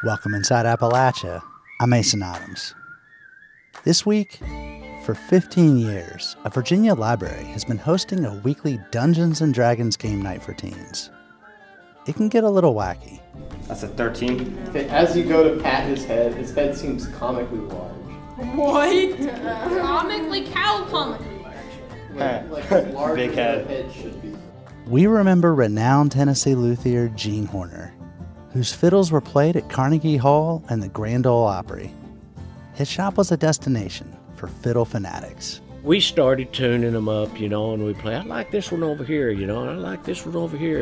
Welcome inside Appalachia. I'm Mason Adams. This week, for 15 years, a Virginia library has been hosting a weekly Dungeons & Dragons game night for teens. It can get a little wacky. That's a 13. As you go to pat his head seems comically large. What? Comically large. Like as large Big as head. a head should be. We remember renowned Tennessee luthier Gene Horner, whose fiddles were played at Carnegie Hall and the Grand Ole Opry. His shop was a destination for fiddle fanatics. We started tuning them up, and we play, I like this one over here, and I like this one over here,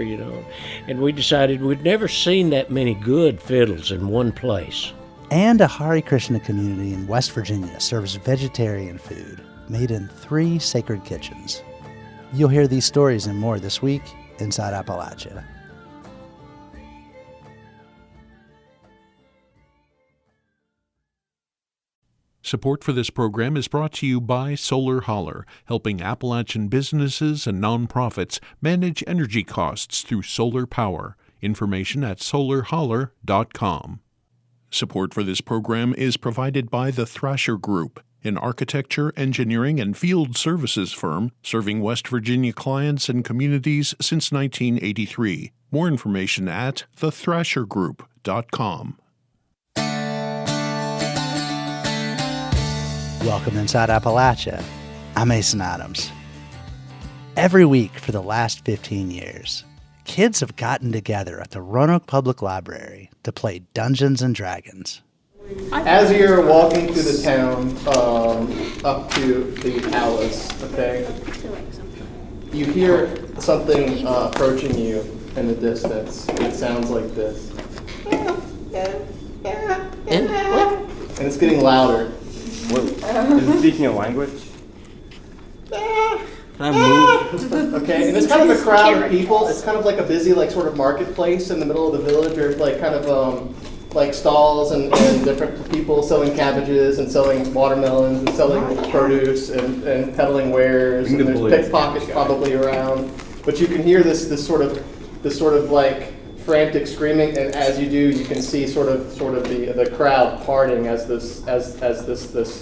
And we decided we'd never seen that many good fiddles in one place. And a Hare Krishna community in West Virginia serves vegetarian food made in 3 sacred kitchens. You'll hear these stories and more this week inside Appalachia. Support for this program is brought to you by Solar Holler, helping Appalachian businesses and nonprofits manage energy costs through solar power. Information at solarholler.com. Support for this program is provided by the Thrasher Group, an architecture, engineering, and field services firm serving West Virginia clients and communities since 1983. More information at thethrashergroup.com. Welcome inside Appalachia. I'm Mason Adams. Every week for the last 15 years, kids have gotten together at the Roanoke Public Library to play Dungeons & Dragons. As you're walking through the town, up to the palace, okay, you hear something approaching you in the distance. It sounds like this. And what? And it's getting louder. What, is it speaking a language? Can I move? Okay, and it's kind of a crowd of people. It's kind of like a busy, sort of marketplace in the middle of the village. There's kind of stalls and different people selling cabbages and selling watermelons and selling produce and peddling wares. And there's pickpockets probably around. But you can hear this sort of frantic screaming, and as you do, you can see sort of the crowd parting as this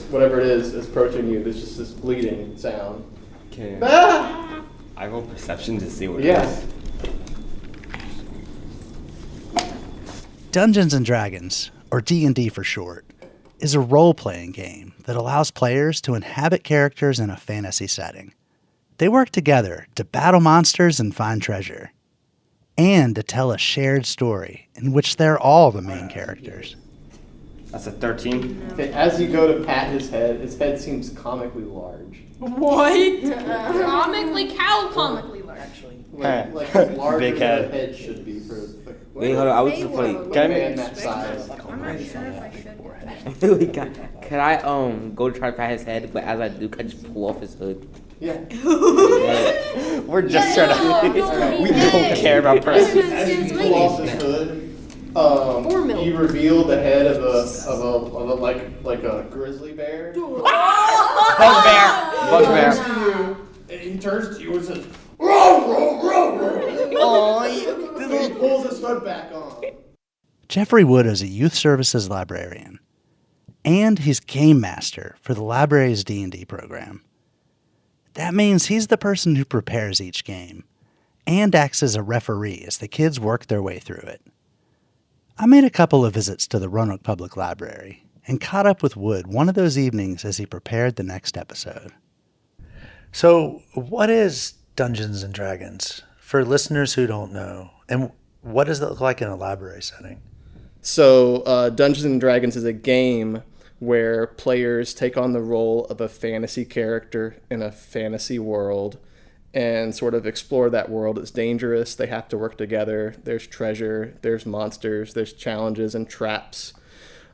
whatever it is approaching you. There's just this bleeding sound. Okay. Ah! I roll perception to see what it Yes. is. Dungeons & Dragons, or D&D for short, is a role-playing game that allows players to inhabit characters in a fantasy setting. They work together to battle monsters and find treasure, and to tell a shared story in which they're all the main characters. That's a 13. Okay, as you go to pat his head seems comically large. What? Comically large. Like as large Big as head. a head should be for Wait, hold on. I was just a like, man that size. I'm not sure if I should. can I go try to pat his head? But as I do, can I just pull off his hood? Yeah. We're just trying to. We don't care about person. As you pull off his hood, you reveal the head of a grizzly bear. Bugbear. He turns to you and says, "Row, row, row, row." And he pulls his hood back on. Jeffrey Wood is a youth services librarian, and he's game master for the library's D&D program. That means he's the person who prepares each game and acts as a referee as the kids work their way through it. I made a couple of visits to the Roanoke Public Library and caught up with Wood one of those evenings as he prepared the next episode. So, what is Dungeons & Dragons for listeners who don't know? And what does it look like in a library setting? So, Dungeons & Dragons is a game where players take on the role of a fantasy character in a fantasy world and sort of explore that world. It's dangerous. They have to work together. There's treasure. There's monsters. There's challenges and traps.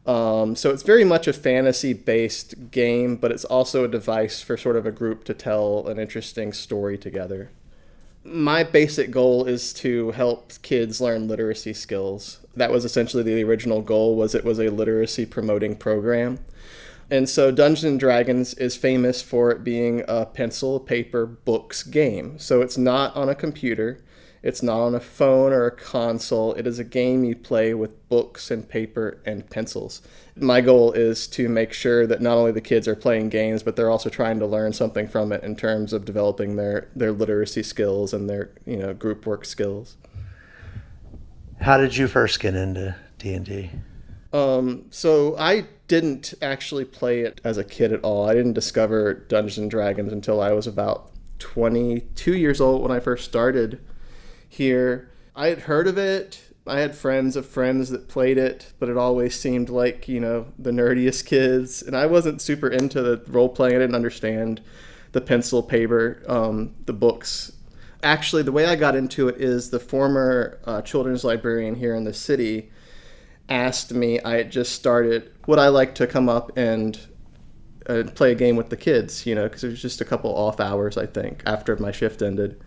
So it's very much a fantasy-based game, but it's also a device for sort of a group to tell an interesting story together. My basic goal is to help kids learn literacy skills. That was essentially the original goal. It was a literacy promoting program. And so Dungeons & Dragons is famous for it being a pencil, paper, books game. So it's not on a computer. It's not on a phone or a console. It is a game you play with books and paper and pencils. My goal is to make sure that not only the kids are playing games, but they're also trying to learn something from it in terms of developing their literacy skills and their group work skills. How did you first get into D&D? So I didn't actually play it as a kid at all. I didn't discover Dungeons and Dragons until I was about 22 years old when I first started here. I had heard of it. I had friends of friends that played it, but it always seemed like, the nerdiest kids. And I wasn't super into the role playing. I didn't understand the pencil, paper, the books. Actually, the way I got into it is the former children's librarian here in the city asked me, I had just started, would I like to come up and play a game with the kids, because it was just a couple off hours, I think, after my shift ended.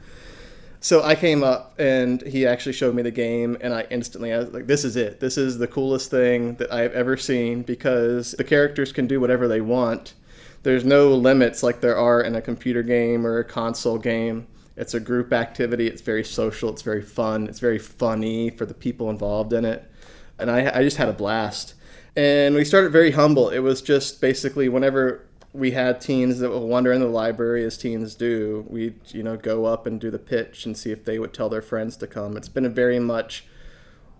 So I came up and he actually showed me the game, and I was like, this is it. This is the coolest thing that I've ever seen, because the characters can do whatever they want. There's no limits like there are in a computer game or a console game. It's a group activity. It's very social. It's very fun. It's very funny for the people involved in it. And I just had a blast. And we started very humble. It was just basically whenever we had teens that would wander in the library, as teens do, we'd go up and do the pitch and see if they would tell their friends to come. It's been a very much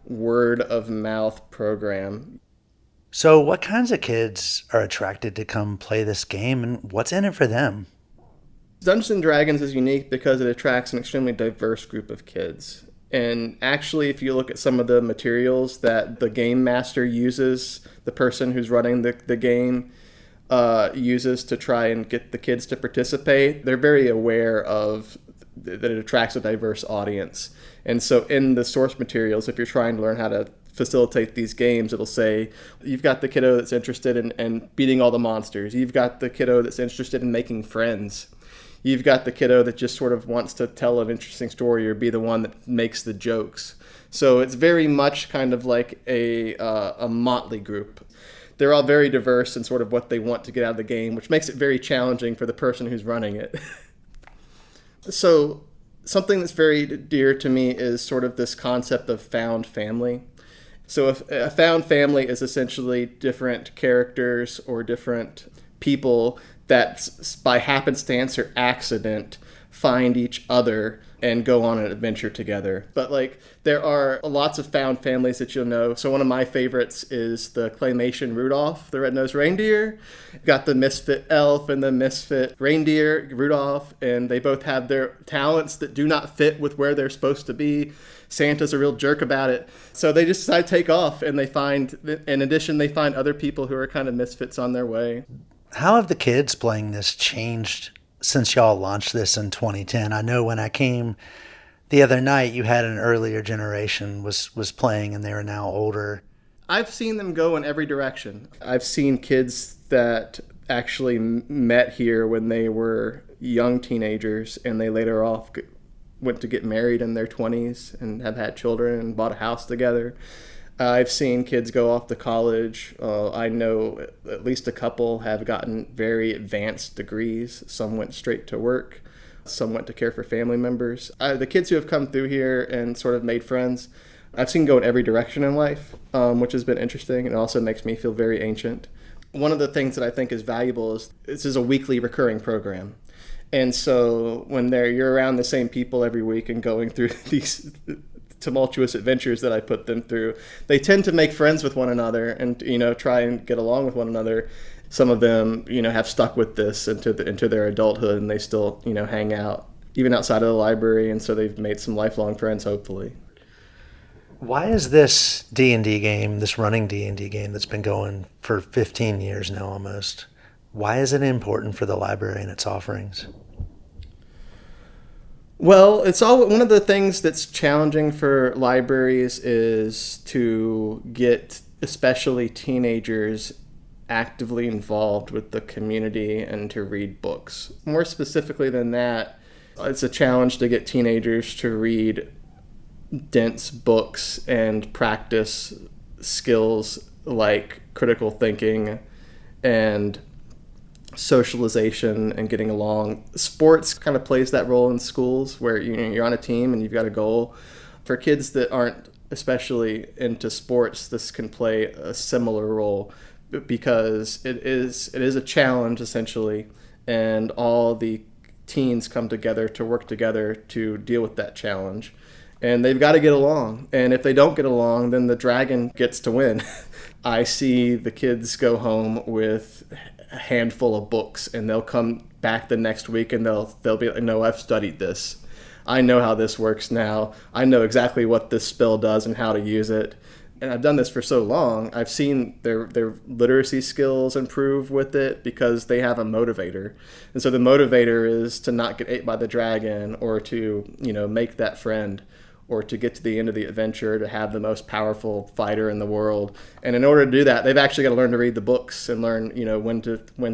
word of mouth program. So what kinds of kids are attracted to come play this game, and what's in it for them? Dungeons and Dragons is unique because it attracts an extremely diverse group of kids. And actually, if you look at some of the materials that the game master uses, the person who's running the game uses to try and get the kids to participate, they're very aware of that it attracts a diverse audience. And so in the source materials, if you're trying to learn how to facilitate these games, it'll say, you've got the kiddo that's interested in beating all the monsters. You've got the kiddo that's interested in making friends. You've got the kiddo that just sort of wants to tell an interesting story or be the one that makes the jokes. So it's very much kind of like a motley group. They're all very diverse in sort of what they want to get out of the game, which makes it very challenging for the person who's running it. So something that's very dear to me is sort of this concept of found family. So if a found family is essentially different characters or different people that by happenstance or accident find each other and go on an adventure together. But there are lots of found families that you'll know. So one of my favorites is the claymation Rudolph, the red-nosed reindeer. Got the misfit elf and the misfit reindeer, Rudolph, and they both have their talents that do not fit with where they're supposed to be. Santa's a real jerk about it. So they just decide to take off, and they find other people who are kind of misfits on their way. How have the kids playing this changed since y'all launched this in 2010? I know when I came the other night, you had an earlier generation was playing, and they are now older. I've seen them go in every direction. I've seen kids that actually met here when they were young teenagers, and they later off went to get married in their 20s and have had children and bought a house together. I've seen kids go off to college. I know at least a couple have gotten very advanced degrees. Some went straight to work. Some went to care for family members. The kids who have come through here and sort of made friends, I've seen go in every direction in life, which has been interesting. It also makes me feel very ancient. One of the things that I think is valuable is this is a weekly recurring program. And so when you're around the same people every week and going through these tumultuous adventures that I put them through, they tend to make friends with one another and try and get along with one another. Some of them have stuck with this into their adulthood, and they still hang out even outside of the library, and so they've made some lifelong friends, hopefully. Why is this D&D game, this running D&D game that's been going for 15 years now almost, why is it important for the library and its offerings? Well, it's one of the things that's challenging for libraries is to get especially teenagers actively involved with the community and to read books. More specifically than that, it's a challenge to get teenagers to read dense books and practice skills like critical thinking and socialization and getting along. Sports kind of plays that role in schools where you're on a team and you've got a goal. For kids that aren't especially into sports, this can play a similar role because it is a challenge essentially, and all the teens come together to work together to deal with that challenge. And they've got to get along. And if they don't get along, then the dragon gets to win. I see the kids go home with a handful of books, and they'll come back the next week and they'll be like, no, I've studied this. I know how this works now. I know exactly what this spell does and how to use it. And I've done this for so long, I've seen their literacy skills improve with it because they have a motivator. And so the motivator is to not get ate by the dragon, or to, make that friend, or to get to the end of the adventure, to have the most powerful fighter in the world. And in order to do that, they've actually got to learn to read the books and learn, when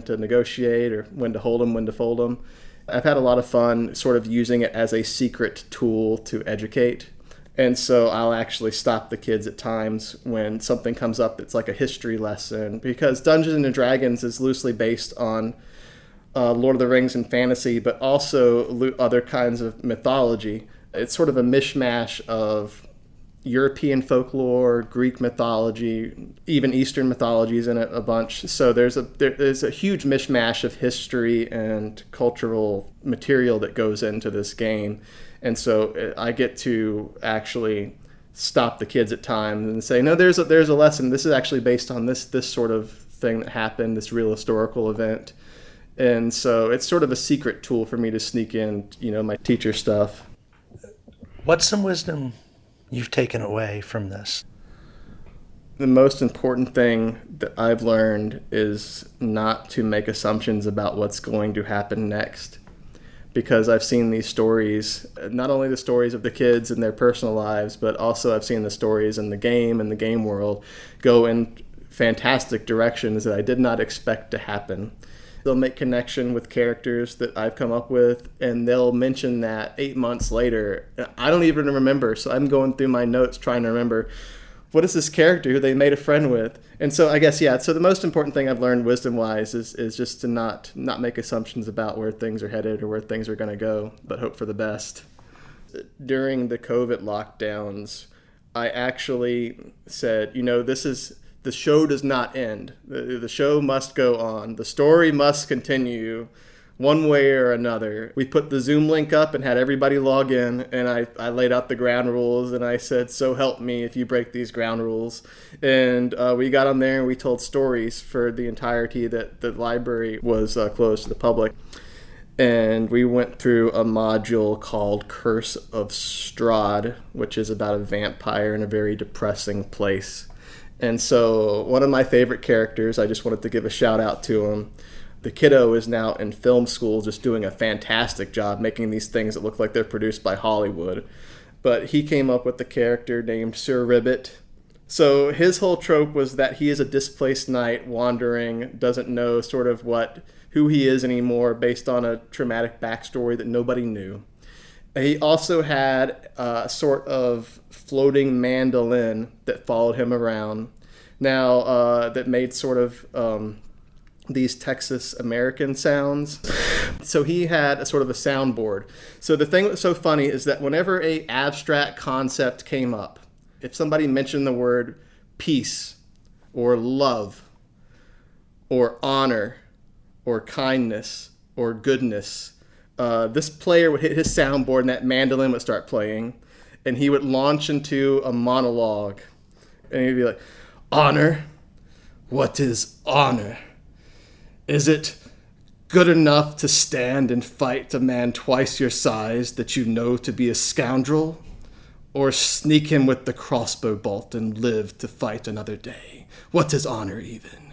to negotiate, or when to hold them, when to fold them. I've had a lot of fun sort of using it as a secret tool to educate. And so I'll actually stop the kids at times when something comes up that's like a history lesson, because Dungeons and Dragons is loosely based on Lord of the Rings and fantasy, but also other kinds of mythology. It's sort of a mishmash of European folklore, Greek mythology, even Eastern mythologies in it a bunch. So there's a huge mishmash of history and cultural material that goes into this game. And so I get to actually stop the kids at times and say, no, there's a lesson. This is actually based on this sort of thing that happened, this real historical event. And so it's sort of a secret tool for me to sneak in, my teacher stuff. What's some wisdom you've taken away from this? The most important thing that I've learned is not to make assumptions about what's going to happen next. Because I've seen these stories, not only the stories of the kids and their personal lives, but also I've seen the stories in the game and the game world go in fantastic directions that I did not expect to happen. They'll make connection with characters that I've come up with, and they'll mention that 8 months later. I don't even remember, so I'm going through my notes trying to remember, what is this character who they made a friend with? And so I guess, so the most important thing I've learned wisdom-wise is just to not make assumptions about where things are headed or where things are going to go, but hope for the best. During the COVID lockdowns, I actually said, the show does not end. The show must go on. The story must continue one way or another. We put the Zoom link up and had everybody log in, and I laid out the ground rules, and I said, so help me if you break these ground rules. And we got on there and we told stories for the entirety that the library was closed to the public. And we went through a module called Curse of Strahd, which is about a vampire in a very depressing place. And so one of my favorite characters, I just wanted to give a shout out to him. The kiddo is now in film school, just doing a fantastic job making these things that look like they're produced by Hollywood. But he came up with the character named Sir Ribbit. So his whole trope was that he is a displaced knight wandering, doesn't know sort of who he is anymore based on a traumatic backstory that nobody knew. He also had a sort of floating mandolin that followed him around. Now, that made sort of these Texas American sounds. So he had a sort of a soundboard. So the thing that's so funny is that whenever an abstract concept came up, if somebody mentioned the word peace or love or honor or kindness or goodness, this player would hit his soundboard and that mandolin would start playing, and he would launch into a monologue. And he'd be like, honor? What is honor? Is it good enough to stand and fight a man twice your size that you know to be a scoundrel? Or sneak him with the crossbow bolt and live to fight another day? What is honor even?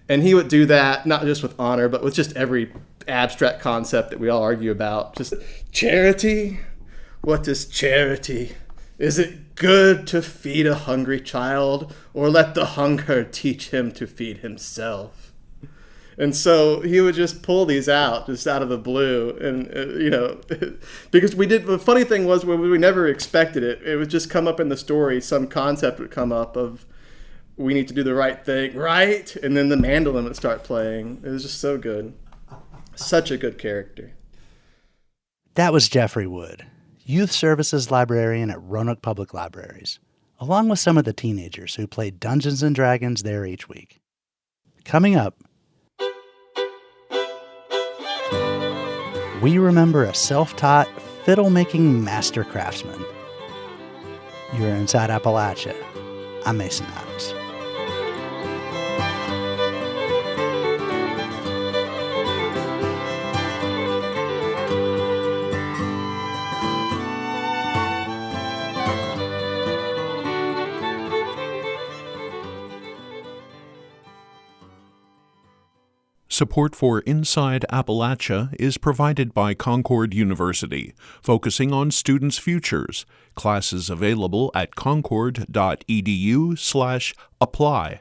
And he would do that, not just with honor, but with just every abstract concept that we all argue about. Just charity? What is charity? Is it good to feed a hungry child, or let the hunger teach him to feed himself? And so he would just pull these out, just out of the blue. And, because the funny thing was, we never expected it. It would just come up in the story. Some concept would come up of we need to do the right thing, right? And then the mandolin would start playing. It was just so good. Such a good character. That was Jeffrey Wood, Youth Services Librarian at Roanoke Public Libraries, along with some of the teenagers who played Dungeons & Dragons there each week. Coming up, we remember a self-taught fiddle-making master craftsman. You're inside Appalachia. I'm Mason Adams. Support for Inside Appalachia is provided by Concord University, focusing on students' futures. Classes available at concord.edu/apply.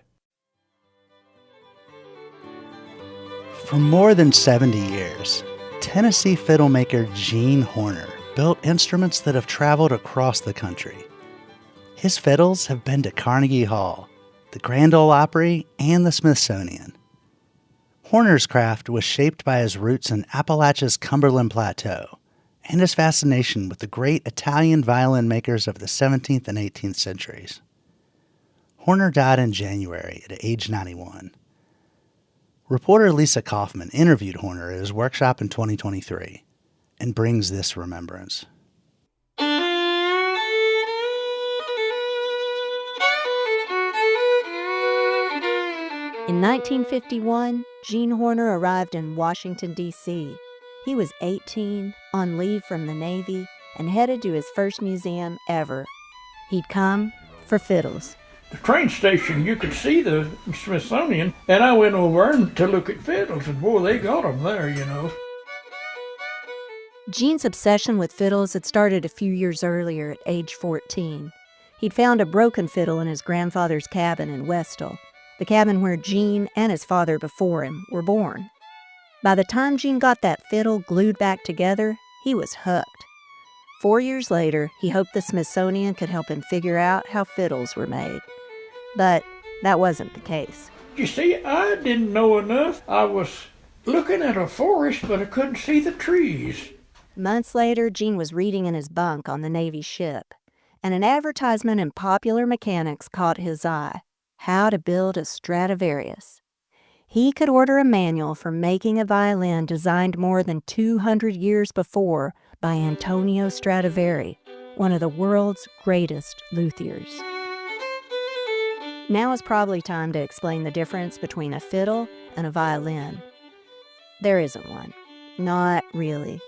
For more than 70 years, Tennessee fiddlemaker Gene Horner built instruments that have traveled across the country. His fiddles have been to Carnegie Hall, the Grand Ole Opry, and the Smithsonian. Horner's craft was shaped by his roots in Appalachia's Cumberland Plateau and his fascination with the great Italian violin makers of the 17th and 18th centuries. Horner died in January at age 91. Reporter Lisa Kaufman interviewed Horner at his workshop in 2023 and brings this remembrance. In 1951, Gene Horner arrived in Washington, D.C. He was 18, on leave from the Navy, and headed to his first museum ever. He'd come for fiddles. The train station, you could see the Smithsonian, and I went over to look at fiddles, and boy, they got them there, you know. Gene's obsession with fiddles had started a few years earlier at age 14. He'd found a broken fiddle in his grandfather's cabin in Westall, the cabin where Gene and his father before him were born. By the time Gene got that fiddle glued back together, he was hooked. 4 years later, he hoped the Smithsonian could help him figure out how fiddles were made. But that wasn't the case. You see, I didn't know enough. I was looking at a forest, but I couldn't see the trees. Months later, Gene was reading in his bunk on the Navy ship, and an advertisement in Popular Mechanics caught his eye. How to build a Stradivarius. He could order a manual for making a violin designed more than 200 years before by Antonio Stradivari, one of the world's greatest luthiers. Now is probably time to explain the difference between a fiddle and a violin. There isn't one. Not really.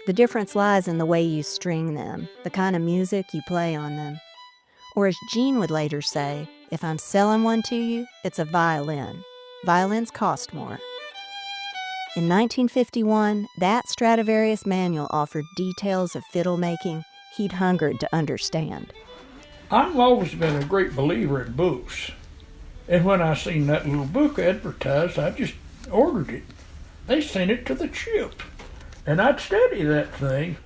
The difference lies in the way you string them, the kind of music you play on them. Or as Gene would later say, if I'm selling one to you, it's a violin. Violins cost more. In 1951, that Stradivarius manual offered details of fiddle making he'd hungered to understand. I've always been a great believer in books. And when I seen that little book advertised, I just ordered it. They sent it to the ship, and I'd study that thing.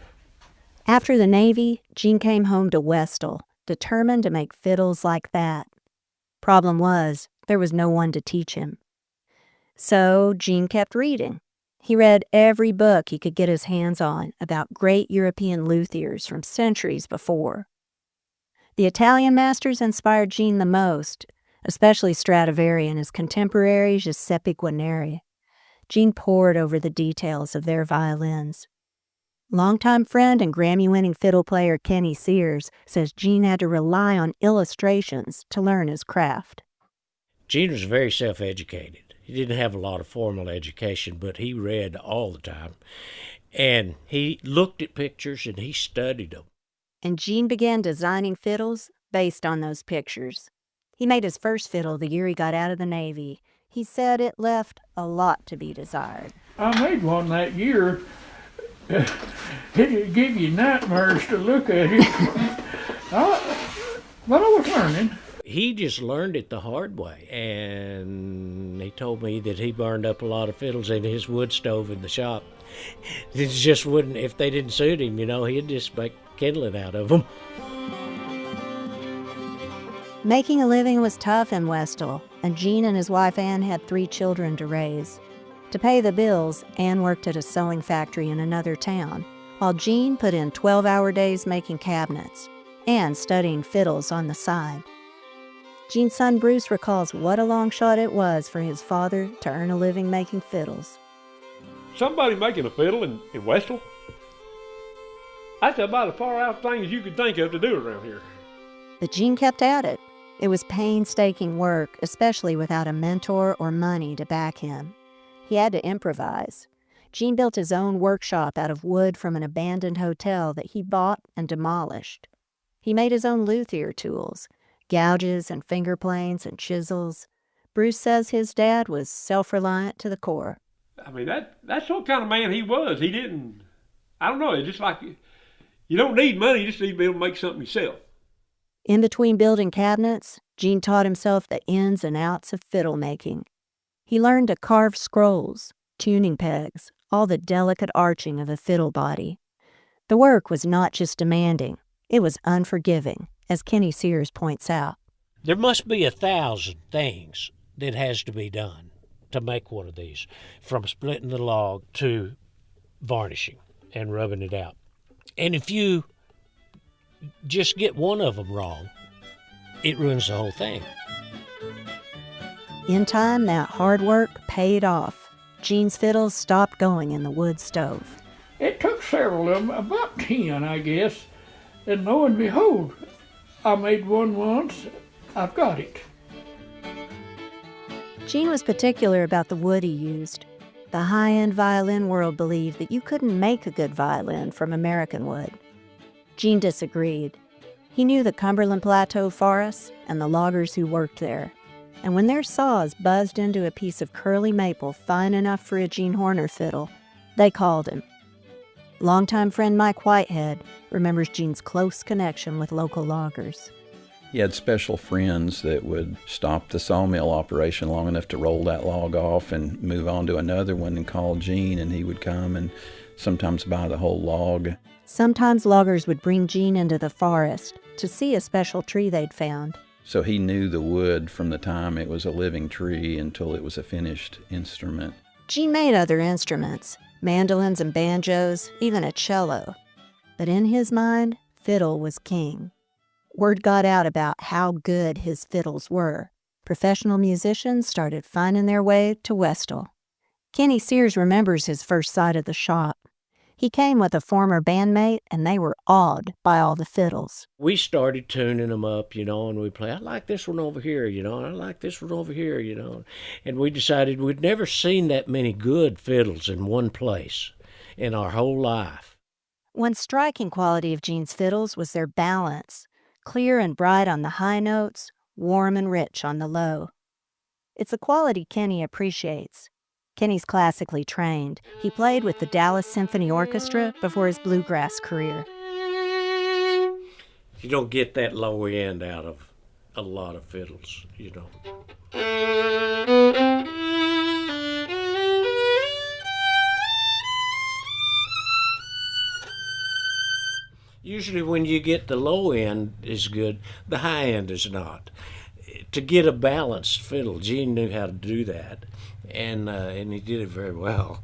After the Navy, Gene came home to Westall, determined to make fiddles like that. Problem was, there was no one to teach him. So Gene kept reading. He read every book he could get his hands on about great European luthiers from centuries before. The Italian masters inspired Gene the most, especially Stradivari and his contemporary Giuseppe Guarneri. Gene pored over the details of their violins. Longtime friend and Grammy-winning fiddle player Kenny Sears says Gene had to rely on illustrations to learn his craft. Gene was very self-educated. He didn't have a lot of formal education, but he read all the time. And he looked at pictures and he studied them. And Gene began designing fiddles based on those pictures. He made his first fiddle the year he got out of the Navy. He said it left a lot to be desired. I made one that year. It'd give you nightmares to look at it. But I was learning. He just learned it the hard way, and he told me that he burned up a lot of fiddles in his wood stove in the shop. It just wouldn't, if they didn't suit him, he'd just make kindling out of them. Making a living was tough in Westall, and Gene and his wife Ann had 3 children to raise. To pay the bills, Ann worked at a sewing factory in another town, while Gene put in 12-hour days making cabinets and studying fiddles on the side. Gene's son Bruce recalls what a long shot it was for his father to earn a living making fiddles. Somebody making a fiddle in Westall? That's about as far out thing as you could think of to do around here. But Gene kept at it. It was painstaking work, especially without a mentor or money to back him. He had to improvise. Gene built his own workshop out of wood from an abandoned hotel that he bought and demolished. He made his own luthier tools, gouges and finger planes and chisels. Bruce says his dad was self-reliant to the core. I mean, that's what kind of man he was. He didn't, I don't know, it's just like you don't need money, you just need to be able to make something yourself. In between building cabinets, Gene taught himself the ins and outs of fiddle making. He learned to carve scrolls, tuning pegs, all the delicate arching of a fiddle body. The work was not just demanding, it was unforgiving, as Kenny Sears points out. There must be 1,000 things that has to be done to make one of these, from splitting the log to varnishing and rubbing it out. And if you just get one of them wrong, it ruins the whole thing. In time, that hard work paid off. Gene's fiddles stopped going in the wood stove. It took several of them, about 10, I guess, and lo and behold, I made one once. I've got it. Gene was particular about the wood he used. The high-end violin world believed that you couldn't make a good violin from American wood. Gene disagreed. He knew the Cumberland Plateau forests and the loggers who worked there. And when their saws buzzed into a piece of curly maple fine enough for a Gene Horner fiddle, they called him. Longtime friend Mike Whitehead remembers Gene's close connection with local loggers. He had special friends that would stop the sawmill operation long enough to roll that log off and move on to another one and call Gene, and he would come and sometimes buy the whole log. Sometimes loggers would bring Gene into the forest to see a special tree they'd found. So he knew the wood from the time it was a living tree until it was a finished instrument. Gene made other instruments, mandolins and banjos, even a cello. But in his mind, fiddle was king. Word got out about how good his fiddles were. Professional musicians started finding their way to Westall. Kenny Sears remembers his first sight of the shop. He came with a former bandmate, and they were awed by all the fiddles. We started tuning them up, and we play, I like this one over here, and I like this one over here, And we decided we'd never seen that many good fiddles in one place in our whole life. One striking quality of Gene's fiddles was their balance, clear and bright on the high notes, warm and rich on the low. It's a quality Kenny appreciates. Kenny's classically trained. He played with the Dallas Symphony Orchestra before his bluegrass career. You don't get that low end out of a lot of fiddles, Usually when you get the low end is good, the high end is not. To get a balanced fiddle, Gene knew how to do that, and he did it very well.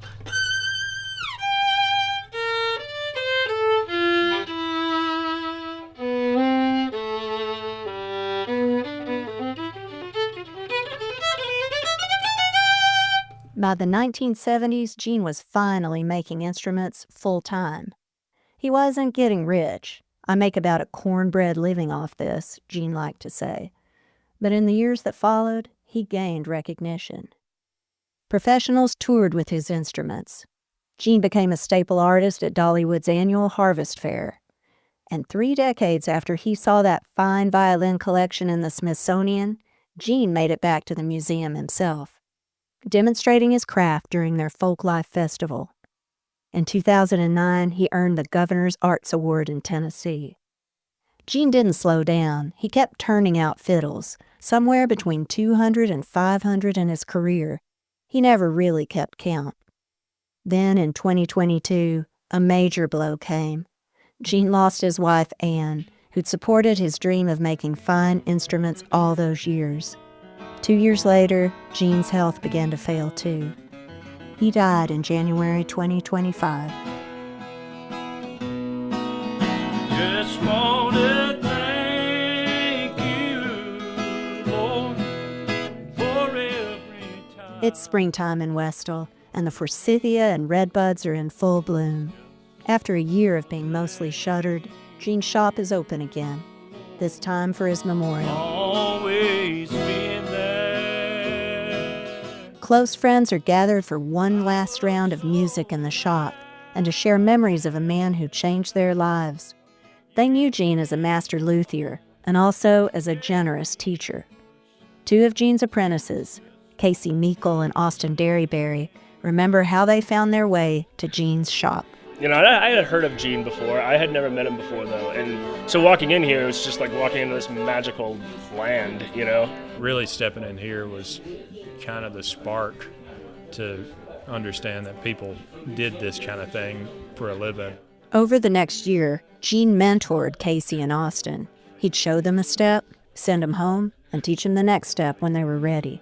By the 1970s, Gene was finally making instruments full-time. He wasn't getting rich. I make about a cornbread living off this, Gene liked to say. But in the years that followed, he gained recognition. Professionals toured with his instruments. Gene became a staple artist at Dollywood's annual Harvest Fair. And 3 decades after he saw that fine violin collection in the Smithsonian, Gene made it back to the museum himself, demonstrating his craft during their Folklife Festival. In 2009, he earned the Governor's Arts Award in Tennessee. Gene didn't slow down. He kept turning out fiddles, somewhere between 200 and 500 in his career. He never really kept count. Then in 2022, a major blow came. Gene lost his wife, Ann, who'd supported his dream of making fine instruments all those years. 2 years later, Gene's health began to fail too. He died in January 2025. Just want to thank you, Lord, for every time. It's springtime in Westall, and the forsythia and redbuds are in full bloom. After a year of being mostly shuttered, Gene's shop is open again, this time for his memorial. Always been there. Close friends are gathered for one last round of music in the shop and to share memories of a man who changed their lives. They knew Gene as a master luthier and also as a generous teacher. 2 of Gene's apprentices, Casey Meikle and Austin Derryberry, remember how they found their way to Gene's shop. You know, I had heard of Gene before. I had never met him before, though. And so walking in here, it was just like walking into this magical land, you know? Really stepping in here was kind of the spark to understand that people did this kind of thing for a living. Over the next year, Gene mentored Casey and Austin. He'd show them a step, send them home, and teach them the next step when they were ready.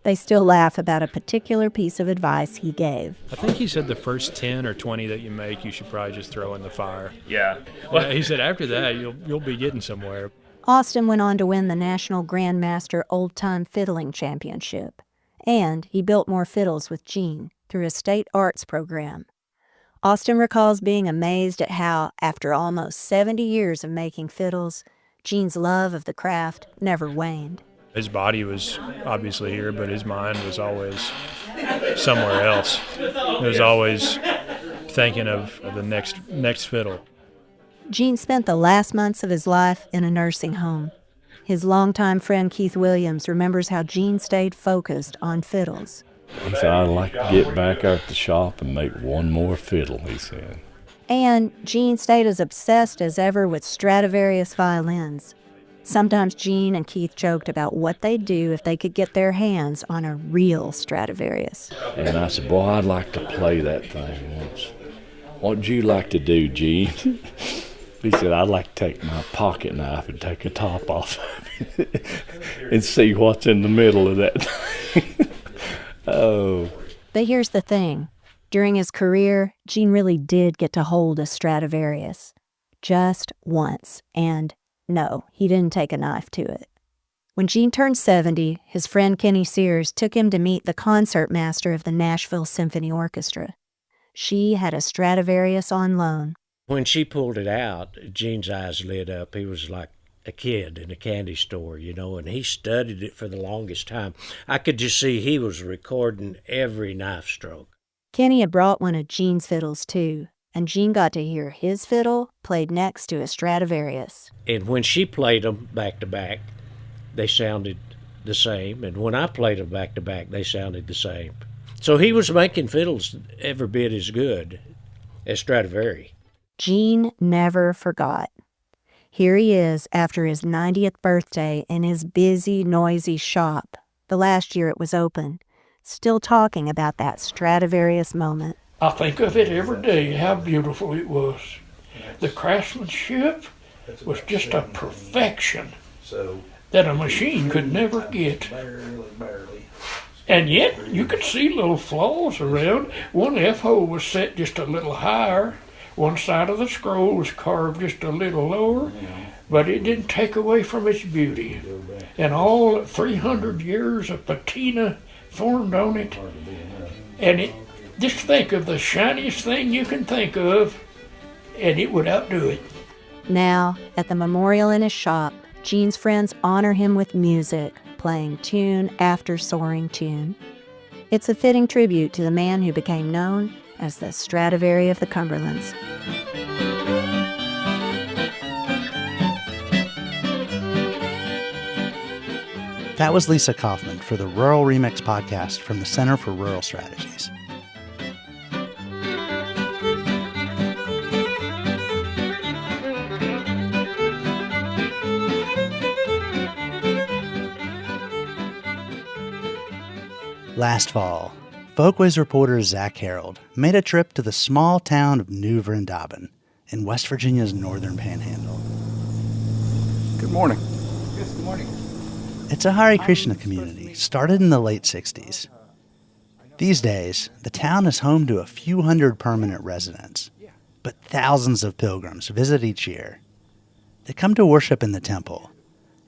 They still laugh about a particular piece of advice he gave. I think he said the first 10 or 20 that you make, you should probably just throw in the fire. Yeah. Well, he said after that, you'll be getting somewhere. Austin went on to win the National Grandmaster Old Time Fiddling Championship, and he built more fiddles with Gene through a state arts program. Austin recalls being amazed at how, after almost 70 years of making fiddles, Gene's love of the craft never waned. His body was obviously here, but his mind was always somewhere else. He was always thinking of the next fiddle. Gene spent the last months of his life in a nursing home. His longtime friend Keith Williams remembers how Gene stayed focused on fiddles. He said, "I'd like to get back out the shop and make one more fiddle," he said. And Gene stayed as obsessed as ever with Stradivarius violins. Sometimes Gene and Keith joked about what they'd do if they could get their hands on a real Stradivarius. And I said, "Boy, I'd like to play that thing once." "What'd you like to do, Gene?" He said, "I'd like to take my pocket knife and take the top off of it and see what's in the middle of that thing." Oh. But here's the thing. During his career, Gene really did get to hold a Stradivarius. Just once. And no, he didn't take a knife to it. When Gene turned 70, his friend Kenny Sears took him to meet the concertmaster of the Nashville Symphony Orchestra. She had a Stradivarius on loan. When she pulled it out, Gene's eyes lit up. He was like a kid in a candy store, you know, and he studied it for the longest time. I could just see he was recording every knife stroke. Kenny had brought one of Gene's fiddles, too, and Gene got to hear his fiddle played next to a Stradivarius. And when she played them back to back, they sounded the same. And when I played them back to back, they sounded the same. So he was making fiddles every bit as good as Stradivari. Gene never forgot. Here he is after his 90th birthday in his busy, noisy shop, the last year it was open, still talking about that Stradivarius moment. I think of it every day, how beautiful it was. The craftsmanship was just a perfection that a machine could never get. And yet, you could see little flaws around. One F-hole was set just a little higher. One side of the scroll was carved just a little lower, but it didn't take away from its beauty. And all 300 years of patina formed on it. And just think of the shiniest thing you can think of, and it would outdo it. Now, at the memorial in his shop, Gene's friends honor him with music, playing tune after soaring tune. It's a fitting tribute to the man who became known as the Stradivari of the Cumberlands. That was Lisa Kaufman for the Rural Remix podcast from the Center for Rural Strategies. Last fall, Folkways reporter Zach Harold made a trip to the small town of New Vrindavan in West Virginia's northern panhandle. Good morning. Yes, good morning. It's a Hare Krishna community started in the late 60s. These days, the town is home to a few hundred permanent residents, but thousands of pilgrims visit each year. They come to worship in the temple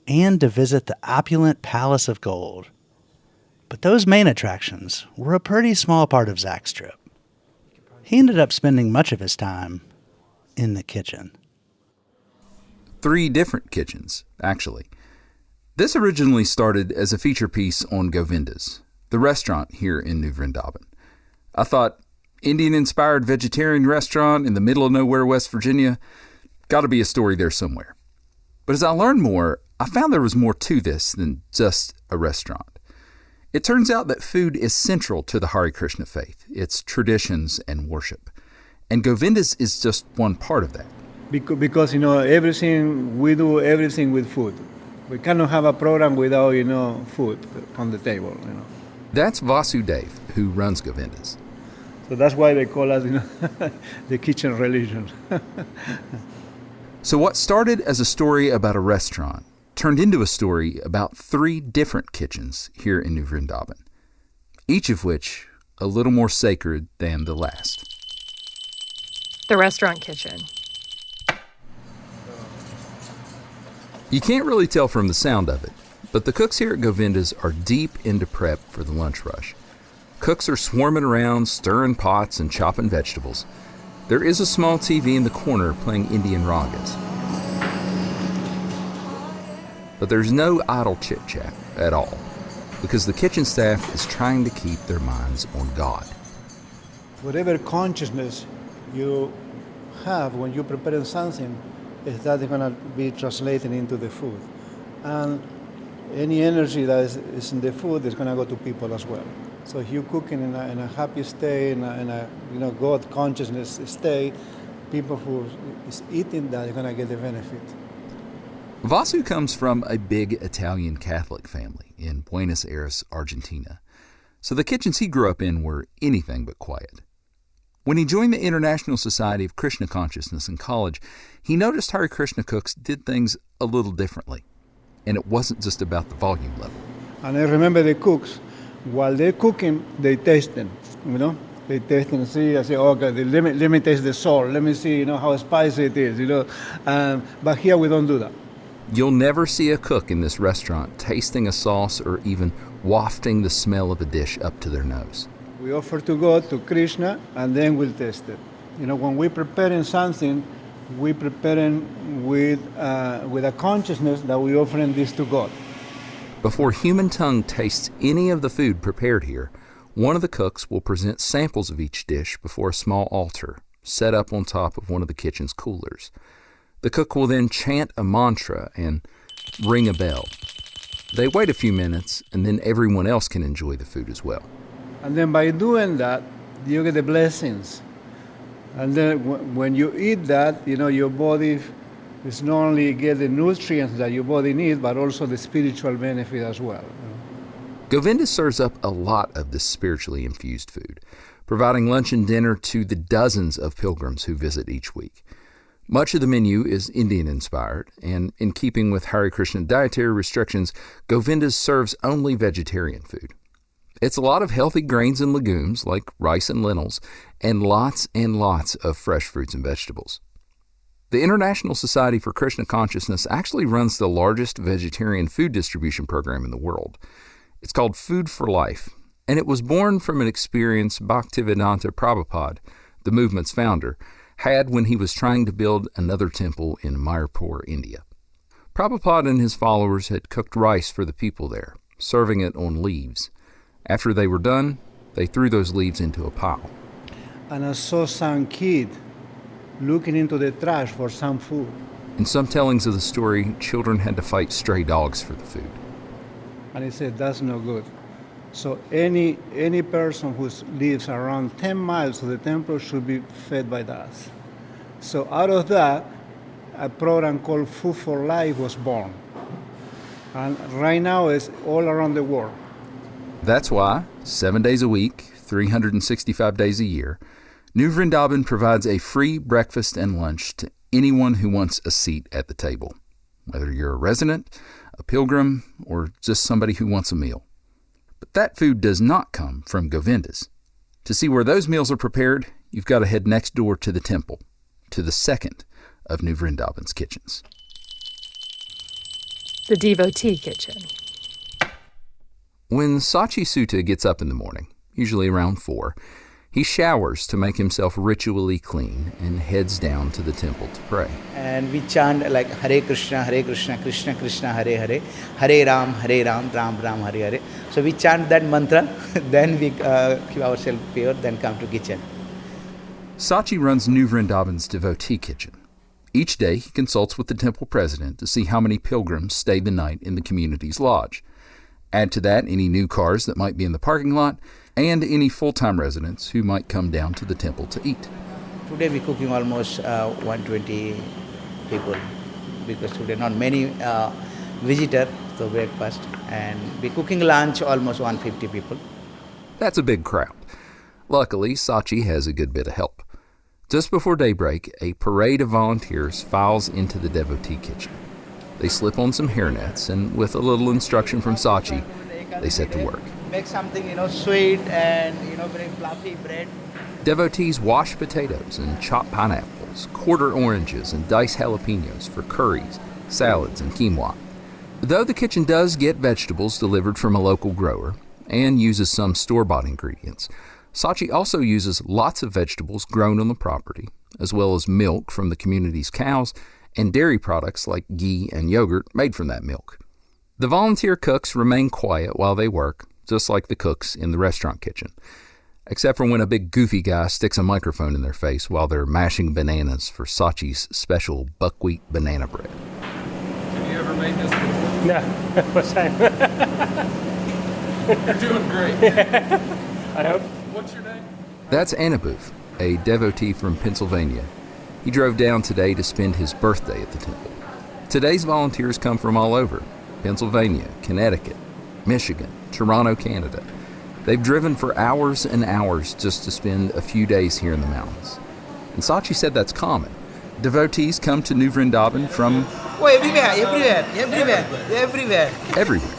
and to visit the opulent Palace of Gold. But those main attractions were a pretty small part of Zach's trip. He ended up spending much of his time in the kitchen. 3 different kitchens, actually. This originally started as a feature piece on Govinda's, the restaurant here in New Vrindavan. I thought, Indian-inspired vegetarian restaurant in the middle of nowhere, West Virginia, got to be a story there somewhere. But as I learned more, I found there was more to this than just a restaurant. It turns out that food is central to the Hare Krishna faith, its traditions and worship. And Govinda's is just one part of that. Because we do everything with food. We cannot have a program without, food on the table, That's Vasudev, who runs Govinda's. So that's why they call us, the kitchen religion. So what started as a story about a restaurant turned into a story about 3 different kitchens here in New Vrindavan, each of which a little more sacred than the last. The restaurant kitchen. You can't really tell from the sound of it, but the cooks here at Govinda's are deep into prep for the lunch rush. Cooks are swarming around, stirring pots and chopping vegetables. There is a small TV in the corner playing Indian ragas. But there's no idle chit-chat at all, because the kitchen staff is trying to keep their minds on God. Whatever consciousness you have when you're preparing something, is that going to be translated into the food. And any energy that is in the food is going to go to people as well. So if you're cooking in a happy state, in a God consciousness state, people who is eating that are going to get the benefit. Vasu comes from a big Italian Catholic family in Buenos Aires, Argentina. So the kitchens he grew up in were anything but quiet. When he joined the International Society of Krishna Consciousness in college, he noticed Hare Krishna cooks did things a little differently. And it wasn't just about the volume level. And I remember the cooks, while they're cooking, they taste them, They taste and see, I say, okay, let me taste the salt, let me see, how spicy it is, But here we don't do that. You'll never see a cook in this restaurant tasting a sauce or even wafting the smell of a dish up to their nose. We offer to God, to Krishna, and then we'll taste it. When we're preparing something, we're preparing with a consciousness that we're offering this to God. Before human tongue tastes any of the food prepared here, one of the cooks will present samples of each dish before a small altar set up on top of one of the kitchen's coolers. The cook will then chant a mantra and ring a bell. They wait a few minutes, and then everyone else can enjoy the food as well. And then by doing that, you get the blessings. And then when you eat that, your body is not only get the nutrients that your body needs, but also the spiritual benefit as well. Govinda serves up a lot of this spiritually infused food, providing lunch and dinner to the dozens of pilgrims who visit each week. Much of the menu is Indian-inspired, and in keeping with Hare Krishna dietary restrictions, Govinda's serves only vegetarian food. It's a lot of healthy grains and legumes, like rice and lentils, and lots of fresh fruits and vegetables. The International Society for Krishna Consciousness actually runs the largest vegetarian food distribution program in the world. It's called Food for Life, and it was born from an experience Bhaktivedanta Prabhupada, the movement's founder, had when he was trying to build another temple in Mayapur, India. Prabhupada and his followers had cooked rice for the people there, serving it on leaves. After they were done, they threw those leaves into a pile. And I saw some kid looking into the trash for some food. In some tellings of the story, children had to fight stray dogs for the food. And he said, that's no good. So any person who lives around 10 miles of the temple should be fed by that. So out of that, a program called Food for Life was born. And right now it's all around the world. That's why, 7 days a week, 365 days a year, New Vrindavan provides a free breakfast and lunch to anyone who wants a seat at the table. whether you're a resident, a pilgrim, or just somebody who wants a meal. But that food does not come from Govinda's. To see where those meals are prepared, you've got to head next door to the temple, to the second of New Vrindavan's kitchens. The devotee kitchen. When Sachi Sutta gets up in the morning, usually around 4, he showers to make himself ritually clean and heads down to the temple to pray. And we chant like Hare Krishna, Krishna Krishna, Hare Hare, Hare Ram, Ram Ram, Hare Hare. So we chant that mantra, then we keep ourselves pure, then come to kitchen. Sachi runs New Vrindavan's devotee kitchen. Each day he consults with the temple president to see how many pilgrims stayed the night in the community's lodge. Add to that any new cars that might be in the parking lot, and any full-time residents who might come down to the temple to eat. Today we're cooking almost 120 people, because today not many visitors to breakfast, and we're cooking lunch almost 150 people. That's a big crowd. Luckily, Sachi has a good bit of help. Just before daybreak, a parade of volunteers files into the devotee kitchen. They slip on some hairnets, and with a little instruction from Sachi, they set to work. Make something, sweet and, very fluffy bread. Devotees wash potatoes and chop pineapples, quarter oranges, and dice jalapenos for curries, salads, and quinoa. Though the kitchen does get vegetables delivered from a local grower and uses some store-bought ingredients, Sachi also uses lots of vegetables grown on the property, as well as milk from the community's cows and dairy products like ghee and yogurt made from that milk. The volunteer cooks remain quiet while they work, just like the cooks in the restaurant kitchen, except for when a big goofy guy sticks a microphone in their face while they're mashing bananas for Sachi's special buckwheat banana bread. Have you ever made this before? No, what's that? You're doing great. I hope. What's your name? That's Anabuth, a devotee from Pennsylvania. He drove down today to spend his birthday at the temple. Today's volunteers come from all over: Pennsylvania, Connecticut, Michigan, Toronto, Canada. They've driven for hours and hours just to spend a few days here in the mountains. And Sachi said that's common. Devotees come to New Vrindavan from everywhere.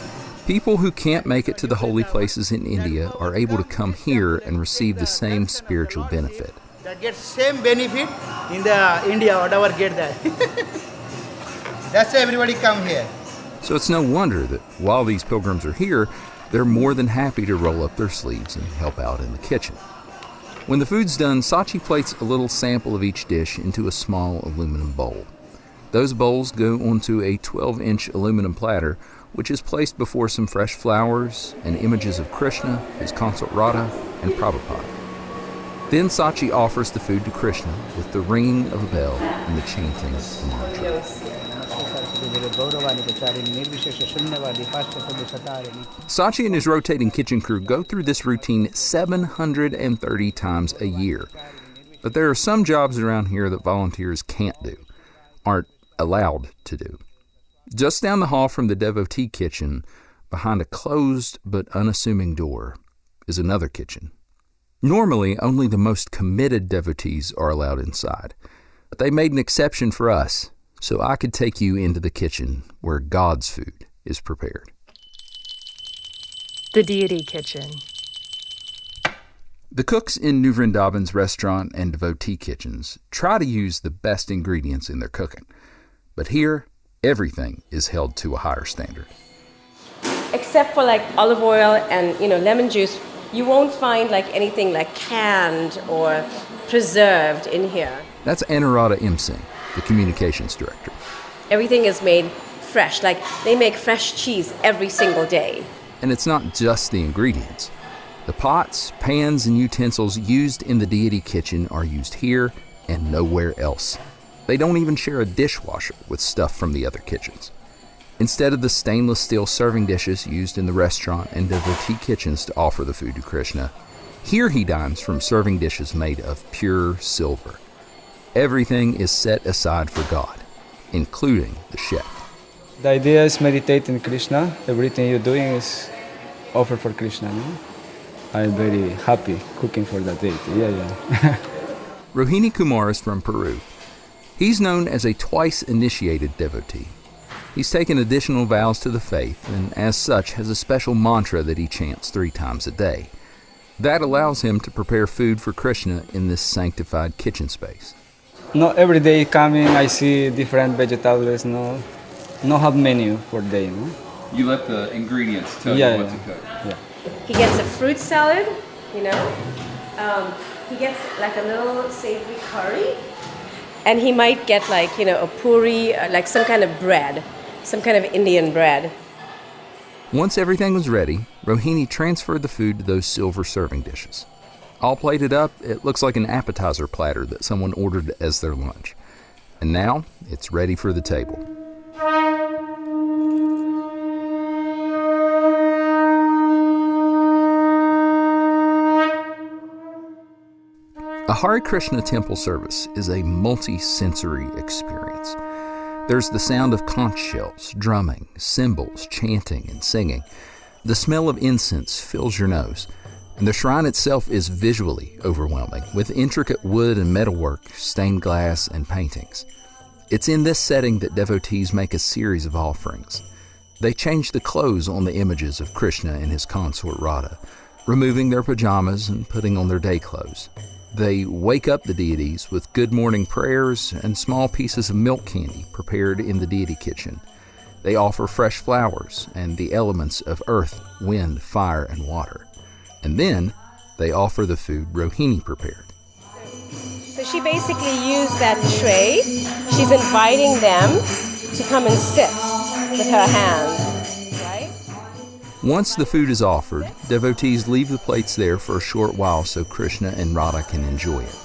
People who can't make it to the holy places in India are able to come here and receive the same spiritual benefit. That gets same benefit in the India, whatever get that. That's why everybody come here. So it's no wonder that while these pilgrims are here, they're more than happy to roll up their sleeves and help out in the kitchen. When the food's done, Sachi plates a little sample of each dish into a small aluminum bowl. Those bowls go onto a 12-inch aluminum platter, which is placed before some fresh flowers and images of Krishna, his consort Radha, and Prabhupada. Then Sachi offers the food to Krishna with the ringing of a bell and the chanting of the mantra. Sachi and his rotating kitchen crew go through this routine 730 times a year. But there are some jobs around here that volunteers can't do, aren't allowed to do. Just down the hall from the devotee kitchen, behind a closed but unassuming door, is another kitchen. Normally, only the most committed devotees are allowed inside, but they made an exception for us, so I could take you into the kitchen where God's food is prepared. The deity kitchen. The cooks in New Vrindavan's restaurant and devotee kitchens try to use the best ingredients in their cooking, but here, everything is held to a higher standard. Except for like olive oil and lemon juice, you won't find like anything like canned or preserved in here. That's Anuradha M. Singh, the communications director. Everything is made fresh. Like they make fresh cheese every single day. And it's not just the ingredients. The pots, pans, and utensils used in the deity kitchen are used here and nowhere else. They don't even share a dishwasher with stuff from the other kitchens. Instead of the stainless steel serving dishes used in the restaurant and devotee kitchens to offer the food to Krishna, here he dines from serving dishes made of pure silver. Everything is set aside for God, including the chef. The idea is meditate in Krishna. Everything you're doing is offer for Krishna. No? I'm very happy cooking for that deity. Yeah. Rohini Kumar is from Peru. He's known as a twice-initiated devotee. He's taken additional vows to the faith, and as such has a special mantra that he chants 3 times a day. That allows him to prepare food for Krishna in this sanctified kitchen space. No, every day coming, I see different vegetables. No have menu for day. No? You let the ingredients tell Yeah, you what yeah. to cook. Yeah. He gets a fruit salad, you know. He gets like a little savory curry, and he might get like, you know, a puri, like some kind of bread, some kind of Indian bread. Once everything was ready, Rohini transferred the food to those silver serving dishes. All plated up, it looks like an appetizer platter that someone ordered as their lunch. And now, it's ready for the table. A Hare Krishna temple service is a multi-sensory experience. There's the sound of conch shells, drumming, cymbals, chanting, and singing. The smell of incense fills your nose, and the shrine itself is visually overwhelming, with intricate wood and metalwork, stained glass, and paintings. It's in this setting that devotees make a series of offerings. They change the clothes on the images of Krishna and his consort Radha, removing their pajamas and putting on their day clothes. They wake up the deities with good morning prayers and small pieces of milk candy prepared in the deity kitchen. They offer fresh flowers and the elements of earth, wind, fire, and water. And then they offer the food Rohini prepared. So she basically used that tray. She's inviting them to come and sit with her hands, right? Once the food is offered, devotees leave the plates there for a short while so Krishna and Radha can enjoy it.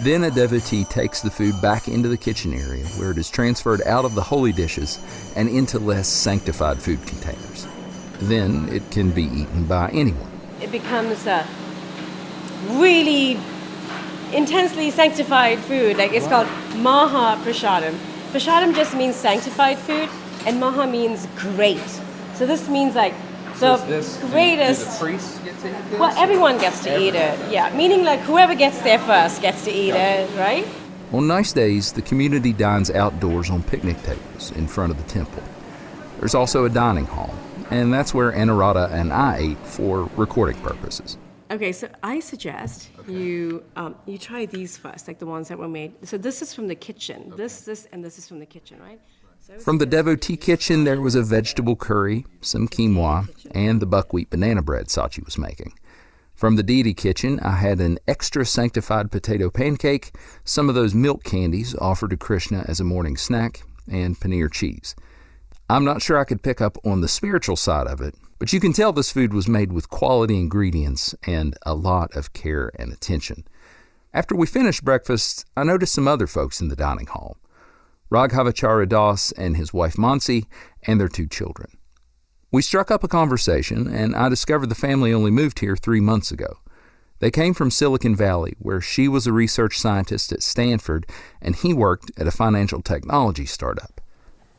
Then a devotee takes the food back into the kitchen area where it is transferred out of the holy dishes and into less sanctified food containers. Then it can be eaten by anyone. It becomes a really intensely sanctified food. Like it's called Maha Prasadam. Prasadam just means sanctified food, and Maha means great. So this means like the greatest. Do the priests get to eat this? Well, everyone gets to eat it. Yeah, meaning like whoever gets there first gets to eat it, right? On nice days, the community dines outdoors on picnic tables in front of the temple. There's also a dining hall, and that's where Anuradha and I ate for recording purposes. Okay, so I suggest you try these first, like the ones that were made. So this is from the kitchen. Okay. This, and this is from the kitchen, right? From the devotee kitchen, there was a vegetable curry, some quinoa, and the buckwheat banana bread Sachi was making. From the deity kitchen, I had an extra sanctified potato pancake, some of those milk candies offered to Krishna as a morning snack, and paneer cheese. I'm not sure I could pick up on the spiritual side of it, but you can tell this food was made with quality ingredients and a lot of care and attention. After we finished breakfast, I noticed some other folks in the dining hall. Raghavacharya Das and his wife Mansi and their 2 children. We struck up a conversation, and I discovered the family only moved here 3 months ago. They came from Silicon Valley, where she was a research scientist at Stanford, and he worked at a financial technology startup.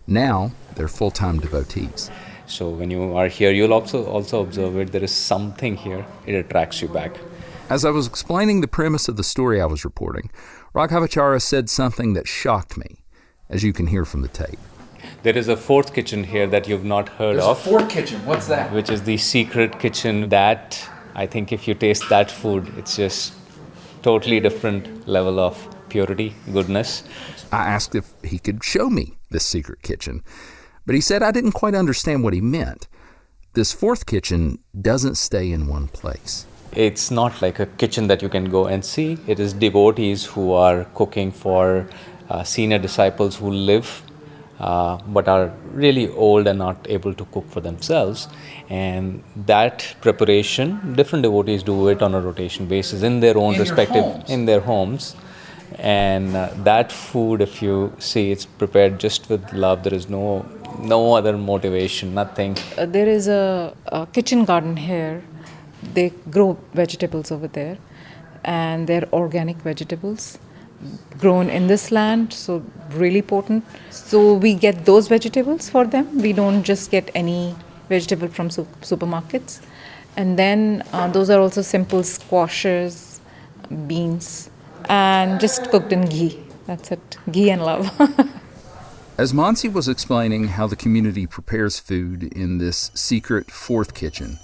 Now, they're full-time devotees. So when you are here, you'll also observe it. There is something here. It attracts you back. As I was explaining the premise of the story I was reporting, Raghavacharya said something that shocked me, as you can hear from the tape. There is a 4th kitchen here that you've not heard of. There's a 4th kitchen. What's that? Which is the secret kitchen that I think if you taste that food, it's just totally different level of purity, goodness. I asked if he could show me this secret kitchen, but he said I didn't quite understand what he meant. This 4th kitchen doesn't stay in one place. It's not like a kitchen that you can go and see. It is devotees who are cooking for senior disciples who live but are really old and not able to cook for themselves. And that preparation, different devotees do it on a rotation basis in their own in their homes. And that food, if you see, it's prepared just with love. There is no other motivation, nothing. There is a kitchen garden here. They grow vegetables over there, and they're organic vegetables grown in this land, so really potent. So we get those vegetables for them. We don't just get any vegetable from supermarkets. And then those are also simple squashes, beans, and just cooked in ghee. That's it, ghee and love. As Monsi was explaining how the community prepares food in this secret fourth kitchen,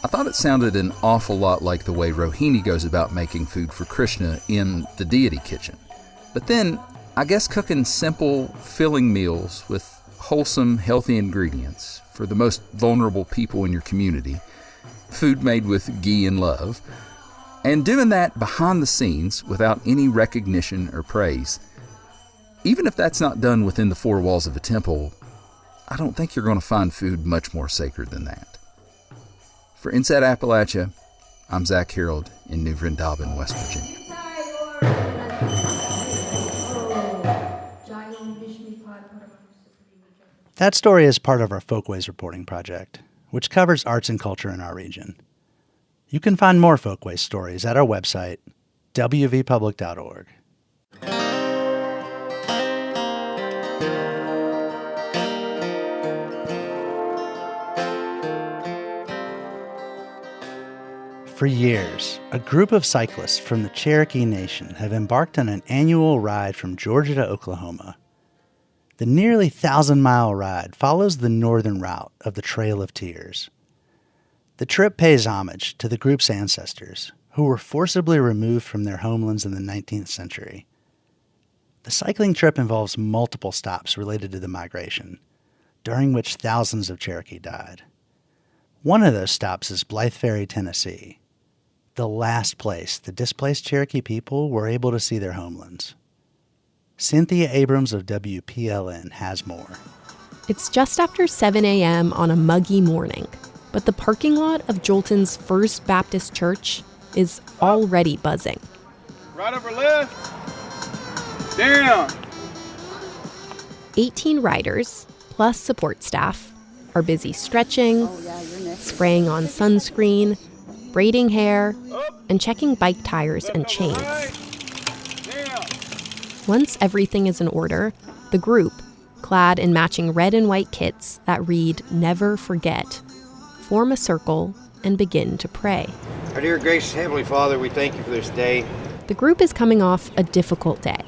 I thought it sounded an awful lot like the way Rohini goes about making food for Krishna in the deity kitchen. But then, I guess cooking simple, filling meals with wholesome, healthy ingredients for the most vulnerable people in your community, food made with ghee and love, and doing that behind the scenes without any recognition or praise, even if that's not done within the four walls of a temple, I don't think you're going to find food much more sacred than that. For Inside Appalachia, I'm Zach Harold in New Vrindavan, West Virginia. That story is part of our Folkways reporting project, which covers arts and culture in our region. You can find more Folkways stories at our website, wvpublic.org. For years, a group of cyclists from the Cherokee Nation have embarked on an annual ride from Georgia to Oklahoma. The nearly 1,000-mile ride follows the northern route of the Trail of Tears. The trip pays homage to the group's ancestors, who were forcibly removed from their homelands in the 19th century. The cycling trip involves multiple stops related to the migration, during which thousands of Cherokee died. One of those stops is Blythe Ferry, Tennessee, the last place the displaced Cherokee people were able to see their homelands. Cynthia Abrams of WPLN has more. It's just after 7 a.m. on a muggy morning, but the parking lot of Jolton's First Baptist Church is already buzzing. Right over left. Down. 18 riders, plus support staff, are busy stretching, spraying on sunscreen, braiding hair, and checking bike tires and chains. Once everything is in order, the group, clad in matching red and white kits that read "Never Forget," form a circle and begin to pray. Our dear gracious Heavenly Father, we thank you for this day. The group is coming off a difficult day,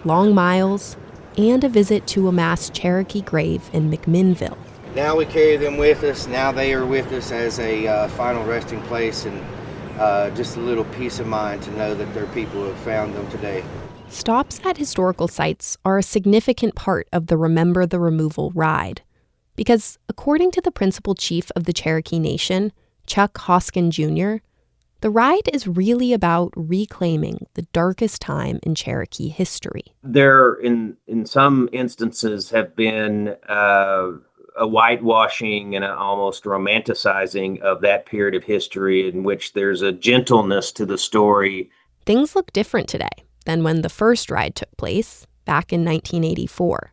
long miles, and a visit to a mass Cherokee grave in McMinnville. Now we carry them with us. Now they are with us as a final resting place, and just a little peace of mind to know that their people have found them today. Stops at historical sites are a significant part of the Remember the Removal ride, because according to the principal chief of the Cherokee Nation, Chuck Hoskin Jr., the ride is really about reclaiming the darkest time in Cherokee history. There, in some instances, have been a whitewashing and an almost romanticizing of that period of history in which there's a gentleness to the story. Things look different today than when the first ride took place back in 1984.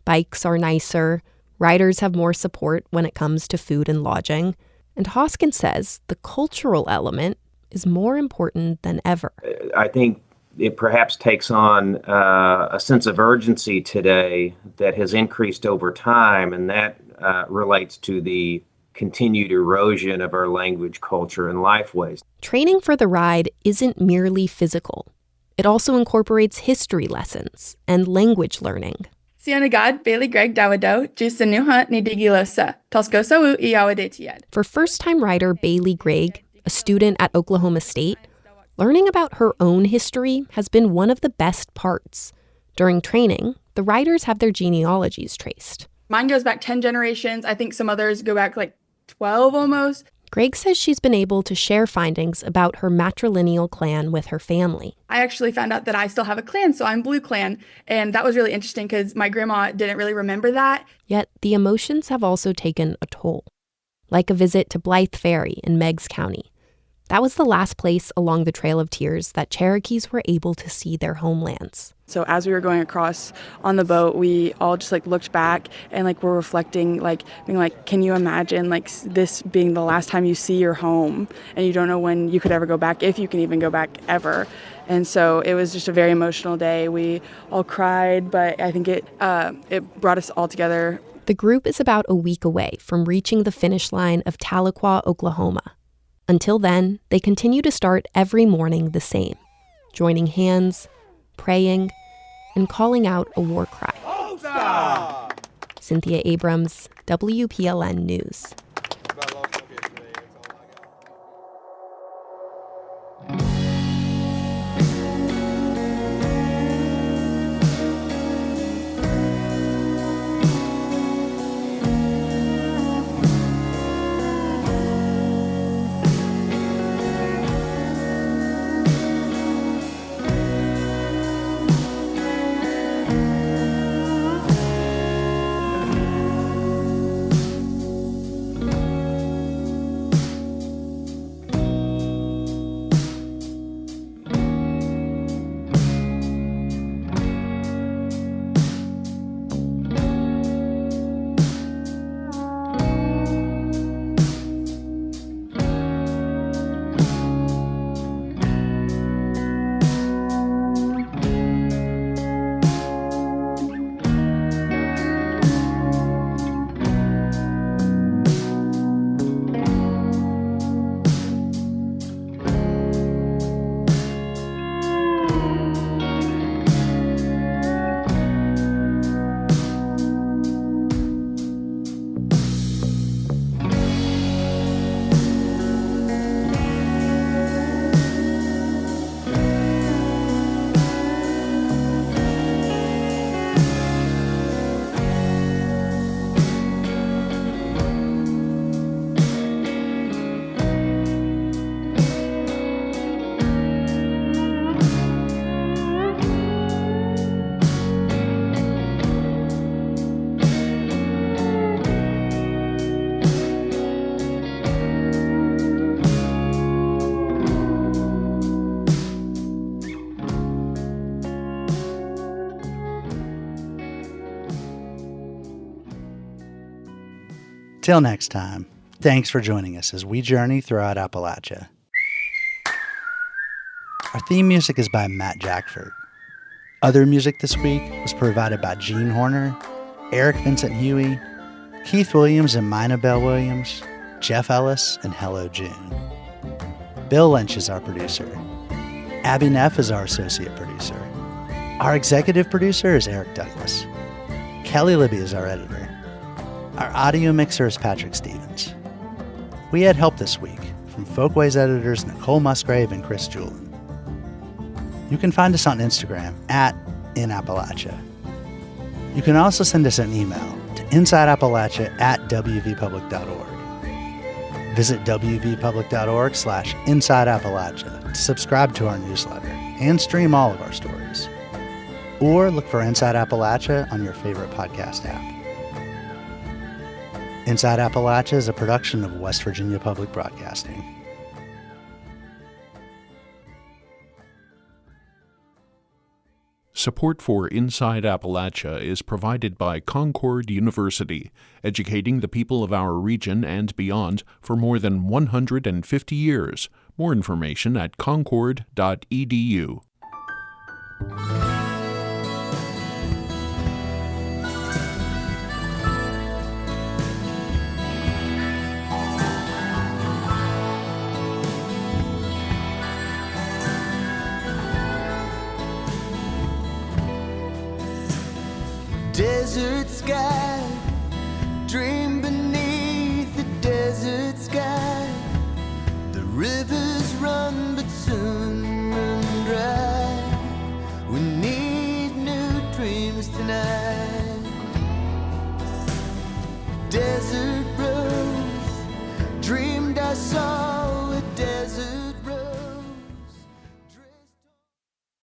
Bikes are nicer, riders have more support when it comes to food and lodging, and Hoskins says the cultural element is more important than ever. I think it perhaps takes on a sense of urgency today that has increased over time, and that relates to the continued erosion of our language, culture, and lifeways. Training for the ride isn't merely physical. It also incorporates history lessons and language learning. Sianagad, Bailey Greg Dawado, Jusanuha Nidigilosa, Toskosawu Iyawadetiad. For first-time rider Bailey Gregg, a student at Oklahoma State, learning about her own history has been one of the best parts. During training, the riders have their genealogies traced. Mine goes back 10 generations. I think some others go back like 12 almost. Gregg says she's been able to share findings about her matrilineal clan with her family. I actually found out that I still have a clan, so I'm Blue Clan, and that was really interesting because my grandma didn't really remember that. Yet the emotions have also taken a toll, like a visit to Blythe Ferry in Meigs County. That was the last place along the Trail of Tears that Cherokees were able to see their homelands. So as we were going across on the boat, we all just looked back and were reflecting, being can you imagine this being the last time you see your home, and you don't know when you could ever go back, if you can even go back ever. And so it was just a very emotional day. We all cried, but I think it brought us all together. The group is about a week away from reaching the finish line of Tahlequah, Oklahoma. Until then, they continue to start every morning the same, joining hands, praying, and calling out a war cry. Stop! Cynthia Abrams, WPLN News. Till next time, thanks for joining us as we journey throughout Appalachia. Our theme music is by Matt Jackford. Other music this week was provided by Gene Horner, Eric Vincent Huey, Keith Williams and Mina Bell Williams, Jeff Ellis, and Hello June. Bill Lynch is our producer. Abby Neff is our associate producer. Our executive producer is Eric Douglas. Kelly Libby is our editor. Our audio mixer is Patrick Stevens. We had help this week from Folkways editors Nicole Musgrave and Chris Julin. You can find us on Instagram @InAppalachia. You can also send us an email to insideappalachia@wvpublic.org. Visit wvpublic.org/InsideAppalachia to subscribe to our newsletter and stream all of our stories. Or look for Inside Appalachia on your favorite podcast app. Inside Appalachia is a production of West Virginia Public Broadcasting. Support for Inside Appalachia is provided by Concord University, educating the people of our region and beyond for more than 150 years. More information at concord.edu. Desert sky, dream beneath the desert sky. The rivers run but soon run dry. We need new dreams tonight. Desert rose, dreamed I saw